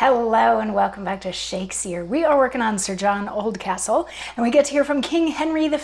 Hello and welcome back to Shakesyear. We are working on Sir John Oldcastle, and we get to hear from King Henry V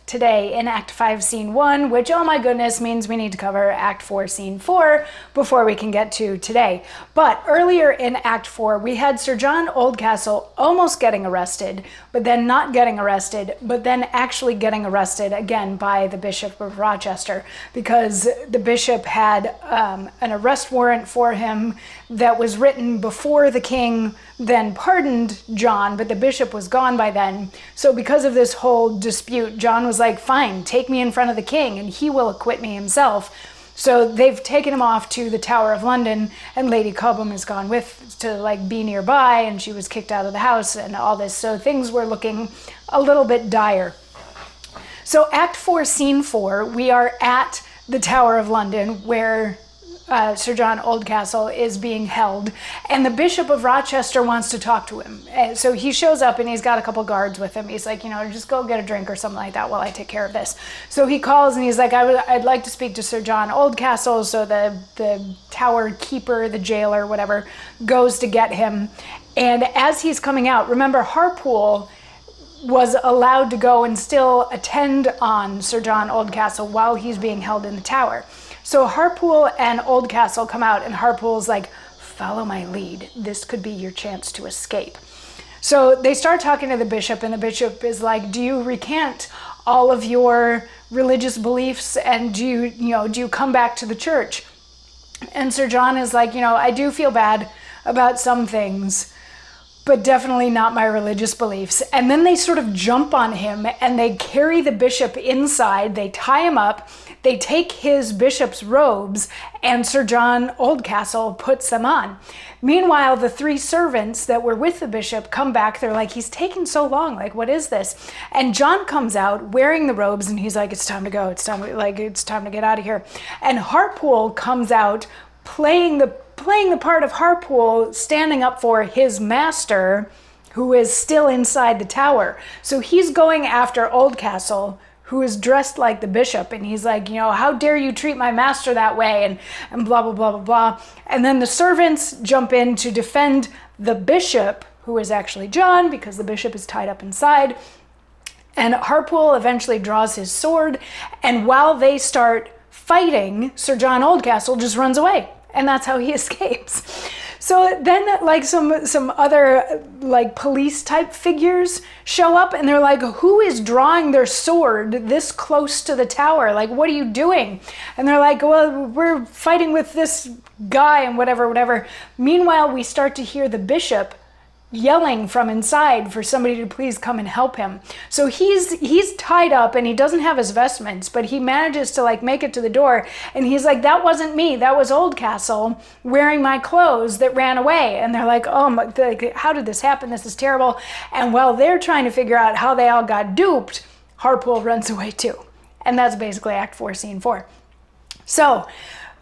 today in Act 5, Scene 1, which, oh my goodness, means we need to cover Act 4, Scene 4 before we can get to today. But earlier in Act 4, we had Sir John Oldcastle almost getting arrested, but then not getting arrested, but then actually getting arrested again by the Bishop of Rochester, because the bishop had an arrest warrant for him that was written before the king then pardoned John, but the bishop was gone by then. So because of this whole dispute, John was like, fine, take me in front of the king and he will acquit me himself. So they've taken him off to the Tower of London, and Lady Cobham has gone with to be nearby, and she was kicked out of the house and all this. So things were looking a little bit dire. So Act 4, Scene 4, we are at the Tower of London where Sir John Oldcastle is being held, and the Bishop of Rochester wants to talk to him. And so he shows up and he's got a couple guards with him. He's like, just go get a drink or something like that while I take care of this. So he calls and he's like, I'd like to speak to Sir John Oldcastle. So the tower keeper, the jailer, whatever, goes to get him. And as he's coming out, remember, Harpool was allowed to go and still attend on Sir John Oldcastle while he's being held in the tower. So Harpool and Oldcastle come out, and Harpool's like, follow my lead. This could be your chance to escape. So they start talking to the bishop, and the bishop is like, do you recant all of your religious beliefs, and do you come back to the church? And Sir John is like, I do feel bad about some things, but definitely not my religious beliefs. And then they sort of jump on him and they carry the bishop inside, they tie him up, they take his bishop's robes, and Sir John Oldcastle puts them on. Meanwhile, the three servants that were with the bishop come back. They're like, he's taken so long. Like, what is this? And John comes out wearing the robes, and he's like, it's time to go. It's time to get out of here. And Harpool comes out playing the part of Harpool, standing up for his master, who is still inside the tower. So he's going after Oldcastle, who is dressed like the bishop, and he's like, how dare you treat my master that way, and blah, blah, blah, blah, blah. And then the servants jump in to defend the bishop, who is actually John, because the bishop is tied up inside. And Harpool eventually draws his sword, and while they start fighting, Sir John Oldcastle just runs away. And that's how he escapes. So then some other police type figures show up, and they're like, who is drawing their sword this close to the tower? Like, what are you doing? And they're like, well, we're fighting with this guy and whatever. Meanwhile, we start to hear the bishop yelling from inside for somebody to please come and help him. So he's tied up and he doesn't have his vestments, but he manages to make it to the door, and he's like, that wasn't me, that was Oldcastle wearing my clothes that ran away. And they're like, oh my, how did this happen? This is terrible. And while they're trying to figure out how they all got duped, Harpool runs away too. And that's basically Act 4, Scene 4. So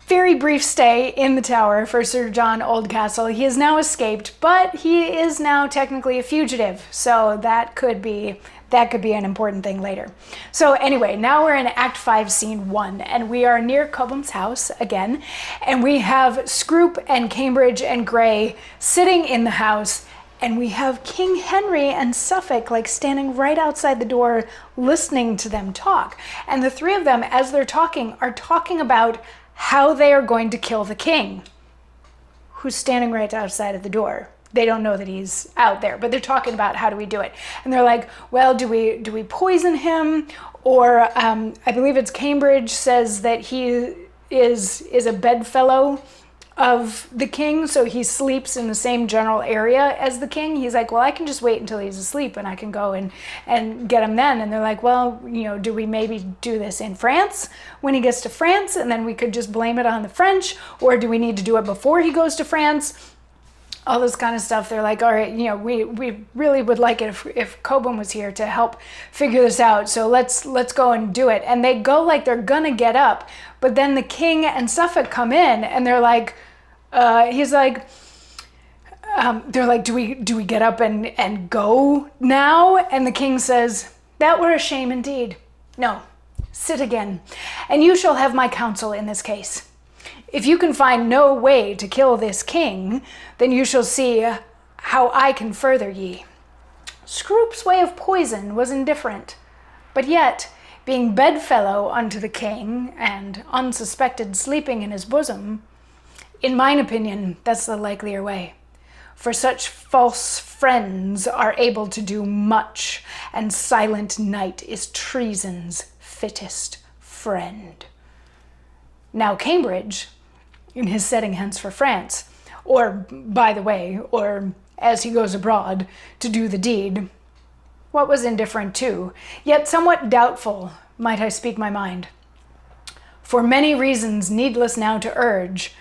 very brief stay in the tower for Sir John Oldcastle. He has now escaped, but he is now technically a fugitive. So that could be an important thing later. So anyway, now we're in Act 5, Scene 1, and we are near Cobham's house again. And we have Scroop and Cambridge and Grey sitting in the house, and we have King Henry and Suffolk standing right outside the door listening to them talk. And the three of them, as they're talking, are talking about how they are going to kill the king, who's standing right outside of the door. They don't know that he's out there, but they're talking about how do we do it. And they're like, well, do we poison him? Or I believe it's Cambridge says that he is a bedfellow of the king, so he sleeps in the same general area as the king. He's like, well, I can just wait until he's asleep and I can go and get him then. And they're like, well, do we maybe do this in France when he gets to France, and then we could just blame it on the French? Or do we need to do it before he goes to France? All this kind of stuff. They're like, all right, we really would like it if Cobham was here to help figure this out. So let's go and do it. And they go like they're gonna get up, but then the king and Suffolk come in, and they're like, he's like, they're like, do we get up and go now? And the king says, that were a shame indeed. No, sit again, and you shall have my counsel in this case. If you can find no way to kill this king, then you shall see how I can further ye. Scroop's way of poison was indifferent, but yet, being bedfellow unto the king, and unsuspected sleeping in his bosom, in mine opinion, that's the likelier way. For such false friends are able to do much, and silent night is treason's fittest friend. Now Cambridge, in his setting hence for France, or by the way, or as he goes abroad to do the deed, what was indifferent too, yet somewhat doubtful, might I speak my mind. For many reasons needless now to urge,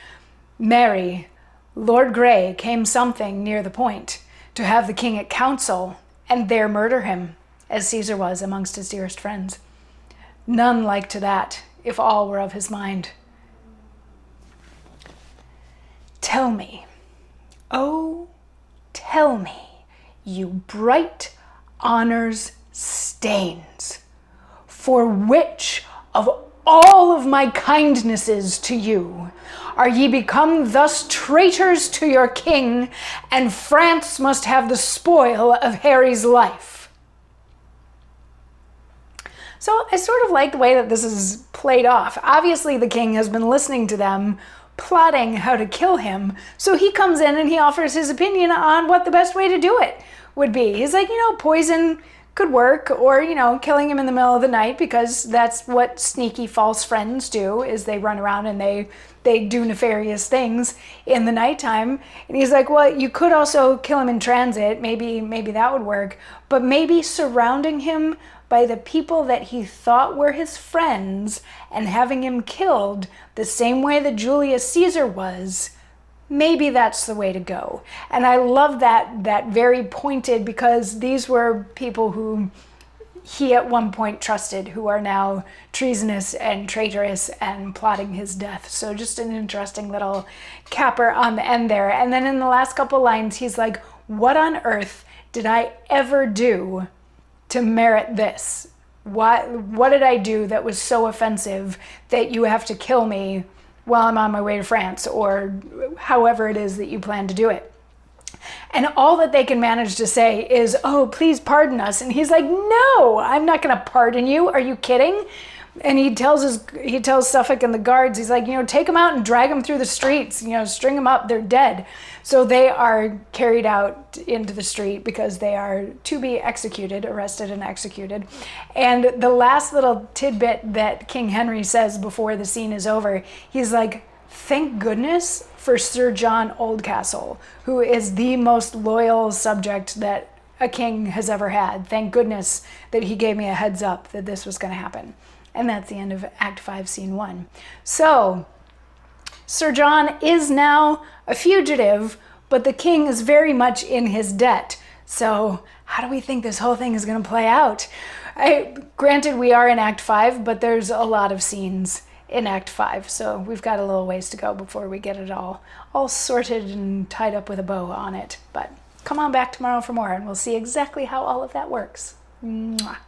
Mary, Lord Grey came something near the point, to have the king at council, and there murder him, as Caesar was amongst his dearest friends. None like to that, if all were of his mind. Tell me, oh, tell me, you bright honor's stains, for which of all of my kindnesses to you are ye become thus traitors to your king, and France must have the spoil of Harry's life? So I sort of like the way that this is played off. Obviously the king has been listening to them plotting how to kill him, so he comes in and he offers his opinion on what the best way to do it would be. He's like, poison could work, or, killing him in the middle of the night, because that's what sneaky false friends do, is they run around and they do nefarious things in the nighttime. And he's like, well, you could also kill him in transit. Maybe that would work. But maybe surrounding him by the people that he thought were his friends and having him killed the same way that Julius Caesar was, maybe that's the way to go. And I love that very pointed, because these were people who he at one point trusted, who are now treasonous and traitorous and plotting his death. So just an interesting little capper on the end there. And then in the last couple lines, he's like, what on earth did I ever do to merit this? What did I do that was so offensive that you have to kill me while I'm on my way to France, or however it is that you plan to do it? And all that they can manage to say is, oh, please pardon us. And he's like, no, I'm not going to pardon you. Are you kidding? And he tells Suffolk and the guards, he's like, take them out and drag them through the streets, string them up, they're dead. So they are carried out into the street because they are to be executed, arrested and executed. And the last little tidbit that King Henry says before the scene is over, he's like, thank goodness for Sir John Oldcastle, who is the most loyal subject that a king has ever had. Thank goodness that he gave me a heads up that this was going to happen. And that's the end of Act 5, Scene 1. So, Sir John is now a fugitive, but the king is very much in his debt. So, how do we think this whole thing is going to play out? Granted, we are in Act 5, but there's a lot of scenes in Act 5, so we've got a little ways to go before we get it all sorted and tied up with a bow on it. But come on back tomorrow for more, and we'll see exactly how all of that works. Mwah.